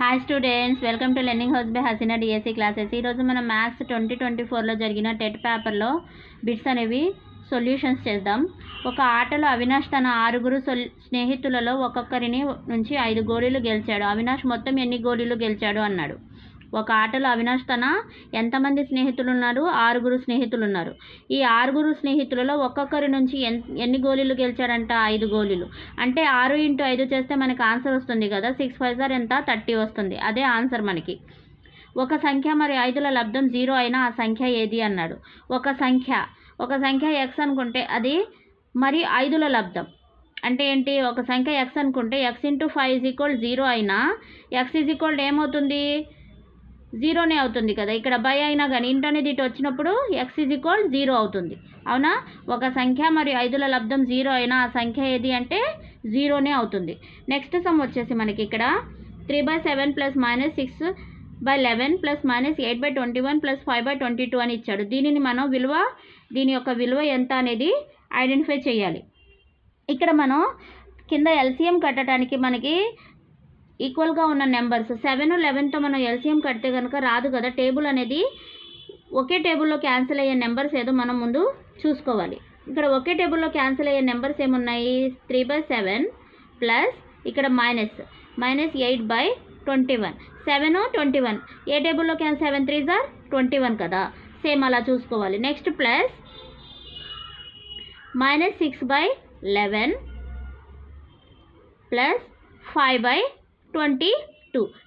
Hi students, welcome to learning house by Haseena DSC classes. ఈరోజు మనం maths 2024లో జరిగిన TET పేపర్లో బిట్స్ అనేవి సొల్యూషన్స్ చేద్దాం. ఒక ఆటలో అవినాష్ తన 6 స్నేహితులలో ఒక్కొక్కరిని నుంచి 5 గోళీలు గెలిచాడు. అవినాష్ మొత్తం ఎన్ని గోళీలు గెలిచాడు అన్నాడు. ఒక ఆటలో అవినాష్ తన ఎంతమంది స్నేహితులు ఉన్నారు? 6 స్నేహితులు ఉన్నారు. ఈ 6 స్నేహితులలో ఒక్కొక్కరి నుంచి ఎన్ని గోళీలు గెలిచాడంట? 5 గోళీలు. అంటే 6 × 5 చేస్తే మనకి ఆన్సర్ వస్తుంది కదా. 6 5 * ఎంత? 30 వస్తుంది. అదే ఆన్సర్ మనకి. ఒక సంఖ్య మరి 5ల లబ్ధం 0 అయినా ఆ సంఖ్య ఏది అన్నాడు. ఒక సంఖ్య x అనుకుంటే అది మరి 5ల లబ్ధం అంటే ఏంటి? ఒక సంఖ్య x అనుకుంటే x × 5 = 0 అయినా x ఏమవుతుంది? 0నే అవుతుంది కదా. ఇక్కడ బై అయినా కానీ ఇంట్ అనేది ఇటు వచ్చినప్పుడు x = 0 అవుతుంది. అవునా? ఒక సంఖ్య మరియు 5ల లబ్ధం 0 అయినా ఆ సంఖ్య ఏది అంటే 0నే అవుతుంది. నెక్స్ట్ సమ్ వచ్చేసి మనకి ఇక్కడ 3/7 + -6/11 + -8/21 + 5/22 అని ఇచ్చాడు. దీనిని మనం దీని యొక్క విలువ ఎంత అనేది ఐడెంటిఫై చేయాలి. ఇక్కడ మనం కింద ఎల్సిఎం కట్టడానికి మనకి ఈక్వల్గా ఉన్న నెంబర్స్ 7 11తో మనం ఎల్సిఎం కడితే కనుక రాదు కదా. టేబుల్ అనేది ఒకే టేబుల్లో క్యాన్సిల్ అయ్యే నెంబర్స్ ఏదో మనం ముందు చూసుకోవాలి. ఇక్కడ ఒకే టేబుల్లో క్యాన్సిల్ అయ్యే నెంబర్స్ ఏమున్నాయి? 3/7 ప్లస్ ఇక్కడ -8/21. 7 21 ఏ టేబుల్లో 7 3s are 21 కదా. సేమ్ అలా చూసుకోవాలి. Next plus -6/11 plus 5/22.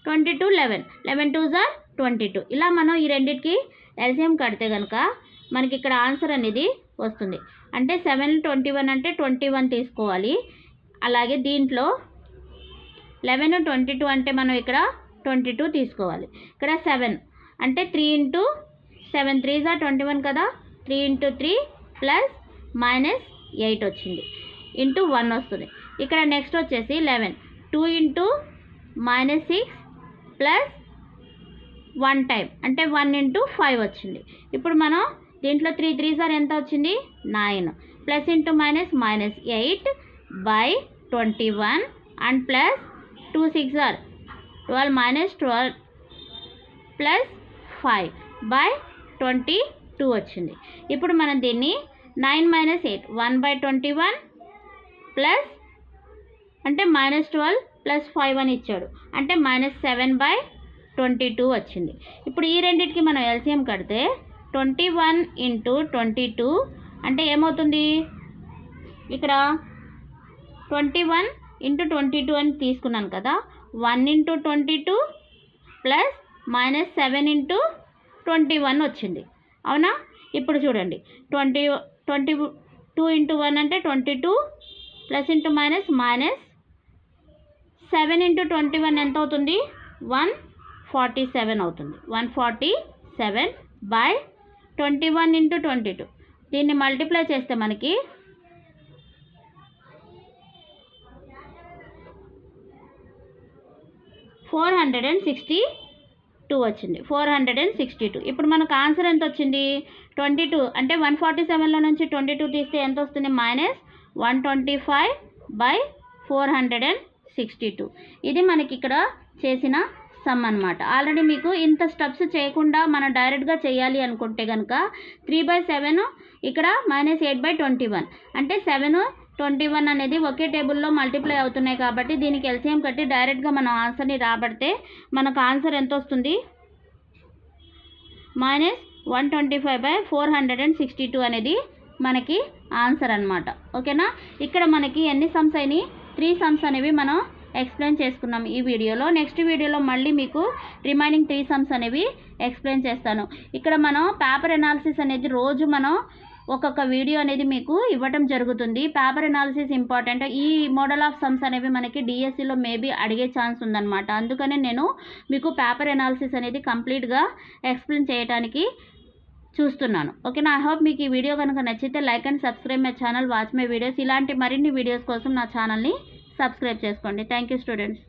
22 11 11 2s are 22. ఇలా మనం ఈ రెండింటికి ఎల్సిఎం కడితే కనుక మనకి ఇక్కడ ఆన్సర్ అనేది వస్తుంది. అంటే 7 21 అంటే 21 తీసుకోవాలి. అలాగే దీంట్లో 11 22 అంటే మనం ఇక్కడ 22 తీసుకోవాలి. ఇక్కడ 7 అంటే 3 × 7 3s are 21 కదా. 3 × 3 ప్లస్ -8 వచ్చింది ఇంటూ 1 వస్తుంది. ఇక్కడ నెక్స్ట్ వచ్చేసి 11 2 × -6 ప్లస్ 1 టైం అంటే 1 × 5 వచ్చింది. ఇప్పుడు మనం దీంట్లో 3 3s are ఎంత వచ్చింది? 9 plus into minus -8/21 and plus 2 6s are 12 -12 plus 5/22 వచ్చింది. ఇప్పుడు మనం దీన్ని 9 - 8 1/21 ప్లస్ అంటే -12 ప్లస్ 5 అని ఇచ్చాడు. అంటే -7/22 వచ్చింది. ఇప్పుడు ఈ రెండింటికి మనం ఎల్సిఎం కడితే 21 × 22 అంటే ఏమవుతుంది? ఇక్కడ 21 × 22 అని తీసుకున్నాను కదా. 1 × 22 ప్లస్ -7 × 21 వచ్చింది. అవునా? ఇప్పుడు చూడండి 22 × 1 అంటే 22 ప్లస్ ఇంటూ మైనస్ -7 × 21 ఎంత అవుతుంది? 147 అవుతుంది. 147/21 × 22. దీన్ని మల్టిప్లై చేస్తే మనకి 462 వచ్చింది. 462. ఇప్పుడు మనకు ఆన్సర్ ఎంత వచ్చింది? 22 అంటే 147లో నుంచి 22 తీస్తే ఎంత వస్తుంది? -125/462. ఇది మనకి ఇక్కడ చేసిన సమ్ అన్నమాట. ఆల్రెడీ మీకు ఇంత స్టెప్స్ చేయకుండా మనం డైరెక్ట్గా చేయాలి అనుకుంటే కనుక 3/7 ఇక్కడ -8/21 అంటే 7 21 అనేది ఒకే టేబుల్లో మల్టిప్లై అవుతున్నాయి కాబట్టి దీనికి ఎల్సిఎం కట్టి డైరెక్ట్గా మనం ఆన్సర్ని రాబడితే మనకు ఆన్సర్ ఎంత వస్తుంది? -125/462 అనేది మనకి ఆన్సర్ అన్నమాట. ఓకేనా? ఇక్కడ మనకి ఎన్ని సమ్స్ అయినాయి? 3 సమ్స్ అనేవి మనం ఎక్స్ప్లెయిన్ చేసుకున్నాం ఈ వీడియోలో. నెక్స్ట్ వీడియోలో మళ్ళీ మీకు రిమైనింగ్ 3 సమ్స్ అనేవి ఎక్స్ప్లెయిన్ చేస్తాను. ఇక్కడ మనం పేపర్ ఎనాలిసిస్ అనేది రోజు మనం ఒక్కొక్క వీడియో అనేది మీకు ఇవ్వటం జరుగుతుంది. Paper analysis important. ఈ మోడల్ ఆఫ్ సమ్స్ అనేవి మనకి డిఎస్సిలో మేబీ అడిగే ఛాన్స్ ఉందన్నమాట. అందుకనే నేను మీకు పేపర్ ఎనాలిసిస్ అనేది కంప్లీట్గా ఎక్స్ప్లెయిన్ చేయడానికి చూస్తున్నాను. ఓకేనా? ఐ హోప్ మీకు ఈ వీడియో కనుక నచ్చితే like and subscribe my channel, watch my videos. ఇలాంటి మరిన్ని వీడియోస్ కోసం నా ఛానల్ని సబ్స్క్రైబ్ చేసుకోండి. Thank you students.